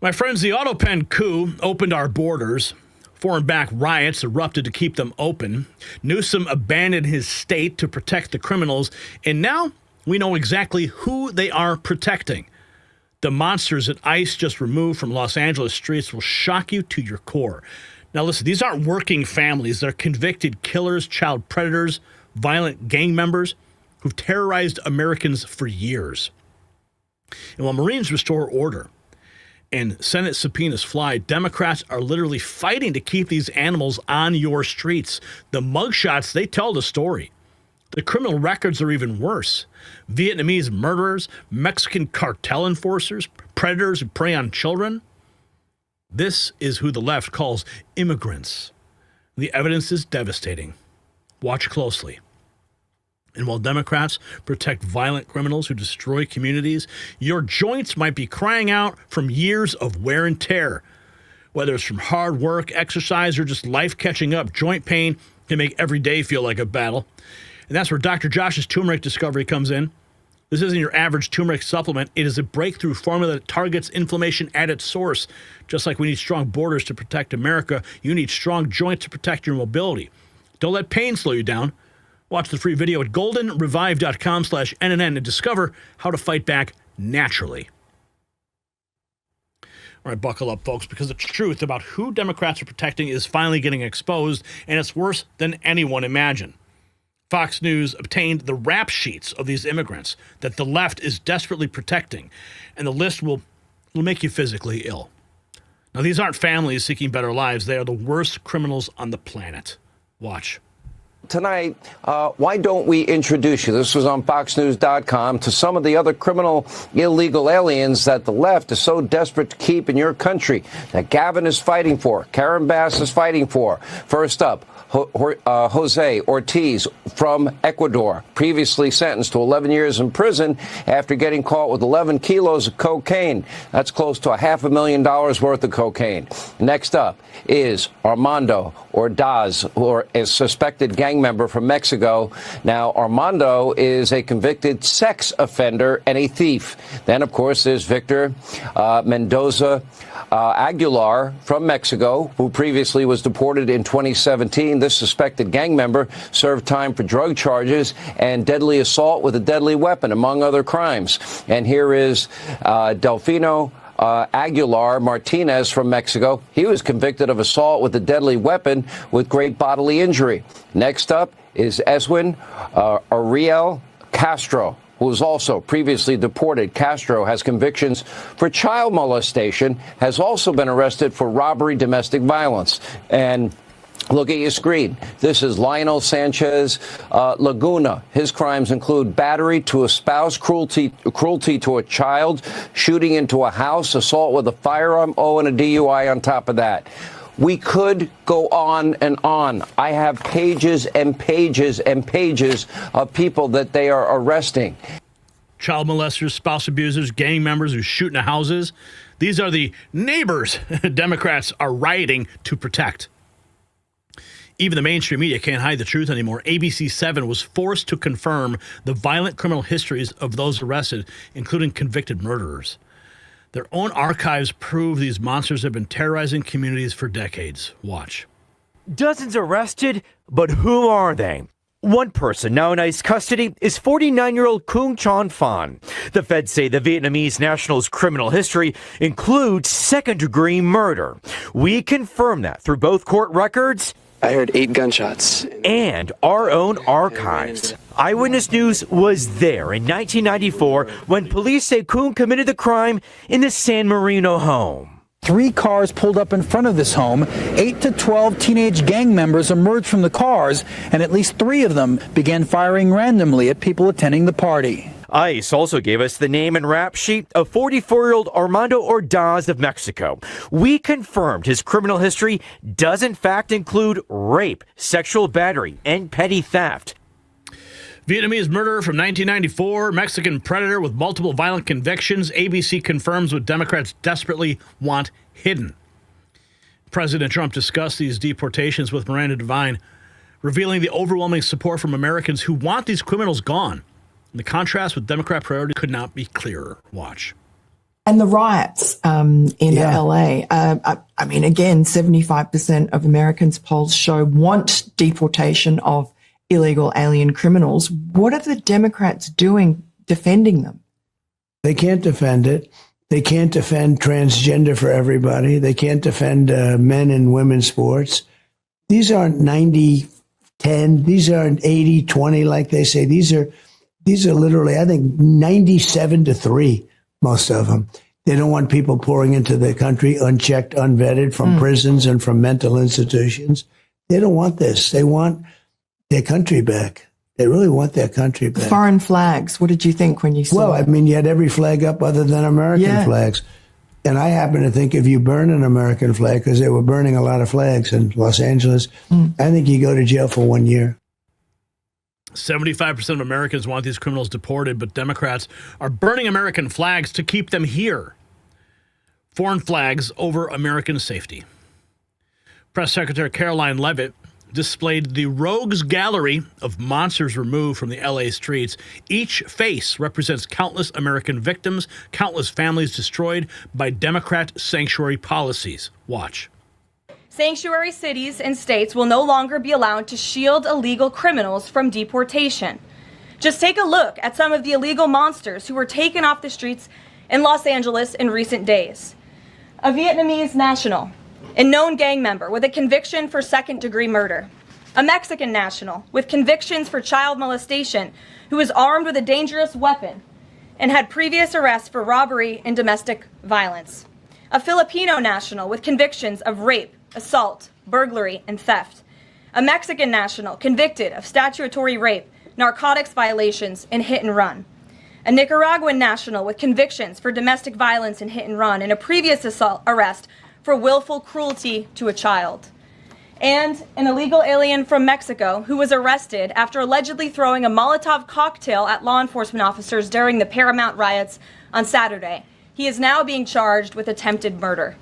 My friends, the auto pen coup opened our borders. Foreign-backed riots erupted to keep them open. Newsom abandoned his state to protect the criminals, and now we know exactly who they are protecting. The monsters that ICE just removed from Los Angeles streets will shock you to your core. Now listen, these aren't working families. They're convicted killers, child predators, violent gang members who've terrorized Americans for years. And while Marines restore order and Senate subpoenas fly, Democrats are literally fighting to keep these animals on your streets. The mugshots, they tell the story. The criminal records are even worse. Vietnamese murderers, Mexican cartel enforcers, predators who prey on children. This is who the left calls immigrants. The evidence is devastating. Watch closely. And while Democrats protect violent criminals who destroy communities, your joints might be crying out from years of wear and tear. Whether it's from hard work, exercise, or just life catching up, joint pain can make every day feel like a battle. And that's where Dr. Josh's turmeric discovery comes in. This isn't your average turmeric supplement. It is a breakthrough formula that targets inflammation at its source. Just like we need strong borders to protect America, you need strong joints to protect your mobility. Don't let pain slow you down. Watch the free video at goldenrevive.com/NNN and discover how to fight back naturally. All right, buckle up, folks, because the truth about who Democrats are protecting is finally getting exposed, and it's worse than anyone imagined. Fox News obtained the rap sheets of these immigrants that the left is desperately protecting, and the list will make you physically ill. Now, these aren't families seeking better lives. They are the worst criminals on the planet. Watch. Tonight, why don't we introduce you, this was on FoxNews.com, to some of the other criminal illegal aliens that the left is so desperate to keep in your country, that Gavin is fighting for, Karen Bass is fighting for. First up, Jose Ortiz from Ecuador, previously sentenced to 11 years in prison after getting caught with 11 kilos of cocaine. That's close to $500,000 worth of cocaine. Next up is Armando Daz, who is a suspected gang member from Mexico. Now, Armando is a convicted sex offender and a thief. Then, of course, there's Victor Mendoza Aguilar from Mexico, who previously was deported in 2017. This suspected gang member served time for drug charges and deadly assault with a deadly weapon, among other crimes. And here is Delfino Aguilar Martinez from Mexico. He was convicted of assault with a deadly weapon with great bodily injury. Next up is Eswin Castro, who was also previously deported. Castro has convictions for child molestation, has also been arrested for robbery, domestic violence. And look at your screen. This is Lionel Sanchez Laguna. His crimes include battery to a spouse, cruelty to a child, shooting into a house, assault with a firearm, and a DUI on top of that. We could go on and on. I have pages and pages and pages of people that they are arresting. Child molesters, spouse abusers, gang members who shoot into houses. These are the neighbors Democrats are rioting to protect. Even the mainstream media can't hide the truth anymore. ABC 7 was forced to confirm the violent criminal histories of those arrested, including convicted murderers. Their own archives prove these monsters have been terrorizing communities for decades. Watch. Dozens arrested, but who are they? One person now in ICE custody is 49-year-old Kung Chon Phan. The feds say the Vietnamese national's criminal history includes second-degree murder. We confirm that through both court records. I heard 8 gunshots. And our own archives. Eyewitness News was there in 1994 when police say Kung committed the crime in the San Marino home. 3 cars pulled up in front of this home. 8 to 12 teenage gang members emerged from the cars, and at least 3 of them began firing randomly at people attending the party. ICE also gave us the name and rap sheet of 44-year-old Armando Daz of Mexico. We confirmed his criminal history does in fact include rape, sexual battery, and petty theft. Vietnamese murderer from 1994, Mexican predator with multiple violent convictions. ABC confirms what Democrats desperately want hidden. President Trump discussed these deportations with Miranda Devine, revealing the overwhelming support from Americans who want these criminals gone. And the contrast with Democrat priority could not be clearer. Watch. And the riots in LA, I mean, again, 75% of Americans polls show want deportation of illegal alien criminals. What are the Democrats doing defending them? They can't defend it. They can't defend transgender for everybody. They can't defend men and women's sports. These aren't 90-10. These aren't 80-20 like they say. These are literally, I think, 97-3. Most of them. They don't want people pouring into the country unchecked, unvetted from prisons and from mental institutions. They don't want this. They want their country back. They really want their country back. Foreign flags. What did you think when you saw Well, I mean, you had every flag up other than American flags. And I happen to think if you burn an American flag, because they were burning a lot of flags in Los Angeles, I think you go to jail for 1 year. 75% of Americans want these criminals deported, but Democrats are burning American flags to keep them here. Foreign flags over American safety. Press Secretary Caroline Leavitt displayed the rogues gallery of monsters removed from the LA streets. Each face represents countless American victims, countless families destroyed by Democrat sanctuary policies. Watch. Sanctuary cities and states will no longer be allowed to shield illegal criminals from deportation. Just take a look at some of the illegal monsters who were taken off the streets in Los Angeles in recent days. A Vietnamese national, a known gang member with a conviction for second-degree murder. A Mexican national with convictions for child molestation who was armed with a dangerous weapon and had previous arrests for robbery and domestic violence. A Filipino national with convictions of rape, assault, burglary, and theft. A Mexican national convicted of statutory rape, narcotics violations, and hit and run. A Nicaraguan national with convictions for domestic violence and hit and run, and a previous arrest for willful cruelty to a child. And an illegal alien from Mexico who was arrested after allegedly throwing a Molotov cocktail at law enforcement officers during the Paramount riots on Saturday. He is now being charged with attempted murder.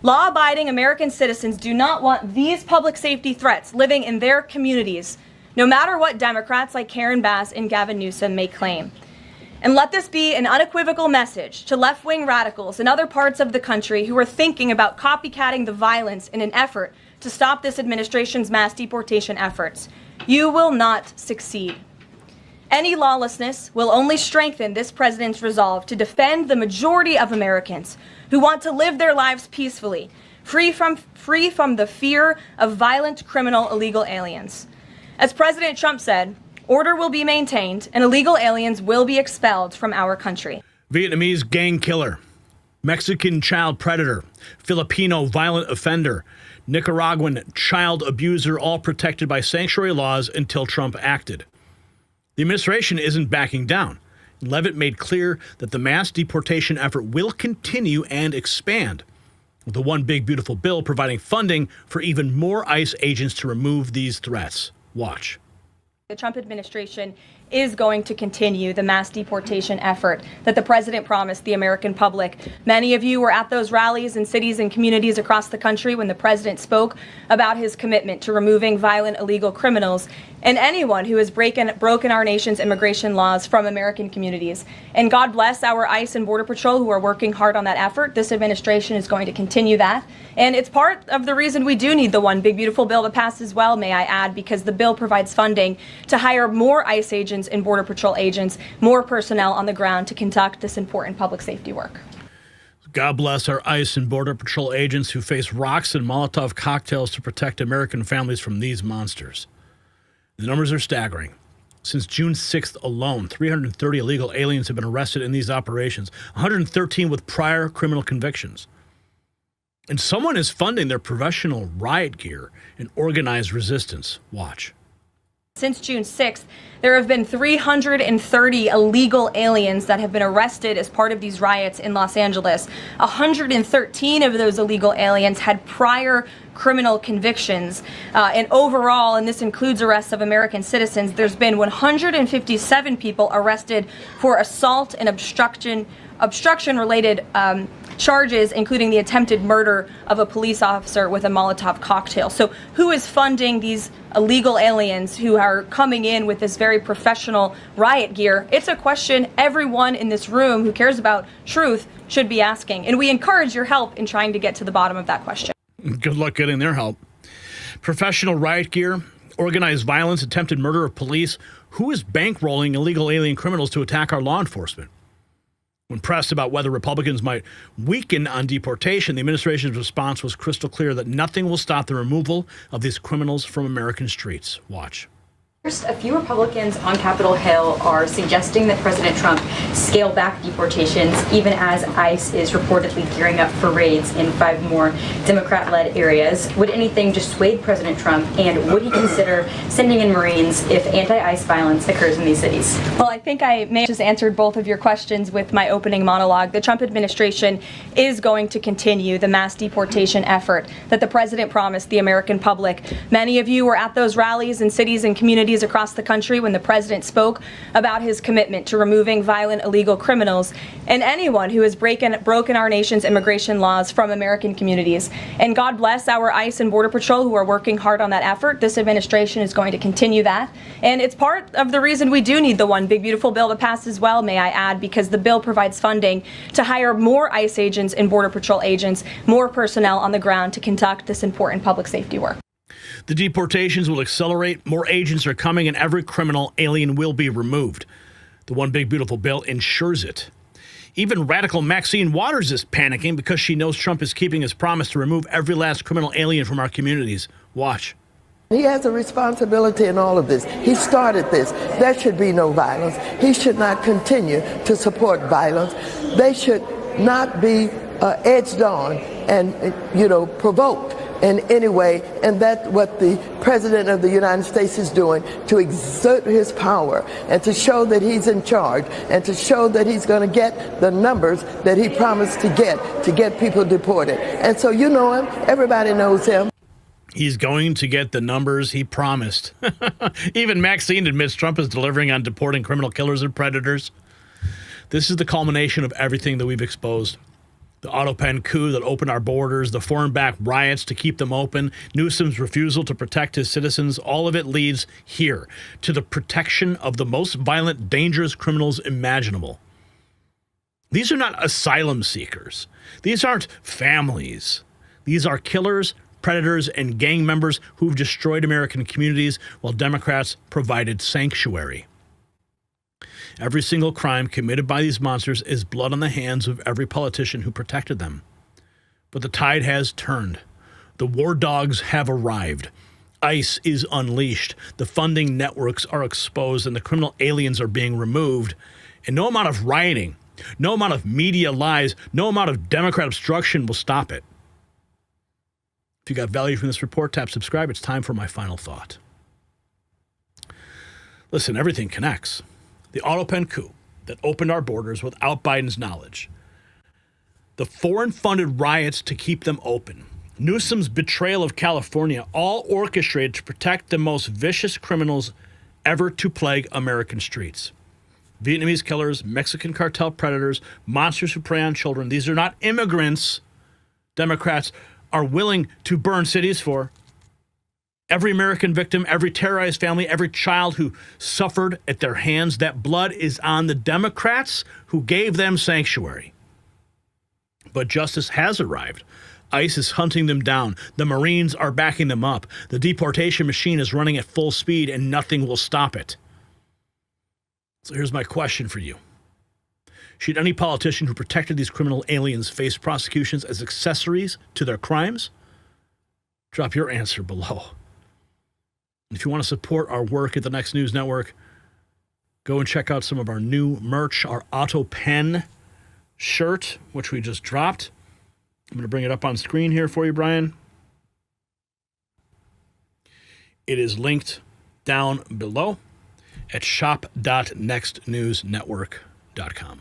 Law-abiding American citizens do not want these public safety threats living in their communities, no matter what Democrats like Karen Bass and Gavin Newsom may claim. And let this be an unequivocal message to left-wing radicals in other parts of the country who are thinking about copycatting the violence in an effort to stop this administration's mass deportation efforts. You will not succeed. Any lawlessness will only strengthen this president's resolve to defend the majority of Americans who want to live their lives peacefully, free from the fear of violent, criminal, illegal aliens. As President Trump said, order will be maintained and illegal aliens will be expelled from our country. Vietnamese gang killer, Mexican child predator, Filipino violent offender, Nicaraguan child abuser, all protected by sanctuary laws until Trump acted. The administration isn't backing down. Leavitt made clear that the mass deportation effort will continue and expand, with the One Big Beautiful Bill providing funding for even more ICE agents to remove these threats. Watch. The Trump administration is going to continue the mass deportation effort that the president promised the American public. Many of you were at those rallies in cities and communities across the country when the president spoke about his commitment to removing violent illegal criminals and anyone who has broken our nation's immigration laws from American communities. And God bless our ICE and Border Patrol who are working hard on that effort. This administration is going to continue that. And it's part of the reason we do need the One Big Beautiful Bill to pass as well, may I add, because the bill provides funding to hire more ICE agents and Border Patrol agents, more personnel on the ground to conduct this important public safety work. God bless our ICE and Border Patrol agents who face rocks and Molotov cocktails to protect American families from these monsters. The numbers are staggering. Since June 6th alone, 330 illegal aliens have been arrested in these operations, 113 with prior criminal convictions. And someone is funding their professional riot gear and organized resistance. Watch. Since June 6th, there have been 330 illegal aliens that have been arrested as part of these riots in Los Angeles. 113 of those illegal aliens had prior criminal convictions. And overall, and this includes arrests of American citizens, there's been 157 people arrested for assault and obstruction-related charges, including the attempted murder of a police officer with a Molotov cocktail. So who is funding these illegal aliens who are coming in with this very professional riot gear? It's a question everyone in this room who cares about truth should be asking. And we encourage your help in trying to get to the bottom of that question. Good luck getting their help. Professional riot gear, organized violence, attempted murder of police. Who is bankrolling illegal alien criminals to attack our law enforcement? When pressed about whether Republicans might weaken on deportation, the administration's response was crystal clear that nothing will stop the removal of these criminals from American streets. Watch. First, a few Republicans on Capitol Hill are suggesting that President Trump scale back deportations, even as ICE is reportedly gearing up for raids in 5 more Democrat-led areas. Would anything dissuade President Trump, and would he consider sending in Marines if anti-ICE violence occurs in these cities? Well, I think I may have just answered both of your questions with my opening monologue. The Trump administration is going to continue the mass deportation effort that the president promised the American public. Many of you were at those rallies in cities and communities across the country when the president spoke about his commitment to removing violent illegal criminals and anyone who has broken our nation's immigration laws from American communities. And God bless our ICE and Border Patrol who are working hard on that effort. This administration is going to continue that. And it's part of the reason we do need the one big beautiful bill to pass as well, may I add, because the bill provides funding to hire more ICE agents and Border Patrol agents, more personnel on the ground to conduct this important public safety work. The deportations will accelerate, more agents are coming, and every criminal alien will be removed. The one big beautiful bill ensures it. Even radical Maxine Waters is panicking because she knows Trump is keeping his promise to remove every last criminal alien from our communities. Watch. He has a responsibility in all of this. He started this. There should be no violence. He should not continue to support violence. They should not be edged on and, provoked in any way, and that's what the President of the United States is doing, to exert his power and to show that he's in charge and to show that he's going to get the numbers that he promised to get people deported. And so you know him, everybody knows him. He's going to get the numbers he promised. Even Maxine admits Trump is delivering on deporting criminal killers and predators. This is the culmination of everything that we've exposed. The auto pen coup that opened our borders, the foreign-backed riots to keep them open, Newsom's refusal to protect his citizens, all of it leads here to the protection of the most violent, dangerous criminals imaginable. These are not asylum seekers. These aren't families. These are killers, predators, and gang members who've destroyed American communities while Democrats provided sanctuary. Every single crime committed by these monsters is blood on the hands of every politician who protected them. But the tide has turned. The war dogs have arrived. ICE is unleashed. The funding networks are exposed, and the criminal aliens are being removed. And no amount of rioting, no amount of media lies, no amount of Democrat obstruction will stop it. If you got value from this report, tap subscribe. It's time for my final thought. Listen, everything connects. The auto pen coup that opened our borders without Biden's knowledge. The foreign-funded riots to keep them open. Newsom's betrayal of California, all orchestrated to protect the most vicious criminals ever to plague American streets. Vietnamese killers, Mexican cartel predators, monsters who prey on children. These are not immigrants Democrats are willing to burn cities for. Every American victim, every terrorized family, every child who suffered at their hands, that blood is on the Democrats who gave them sanctuary. But justice has arrived. ICE is hunting them down. The Marines are backing them up. The deportation machine is running at full speed, and nothing will stop it. So here's my question for you. Should any politician who protected these criminal aliens face prosecutions as accessories to their crimes? Drop your answer below. If you want to support our work at the Next News Network, go and check out some of our new merch, our Auto Pen shirt, which we just dropped. I'm going to bring it up on screen here for you, Brian. It is linked down below at shop.nextnewsnetwork.com.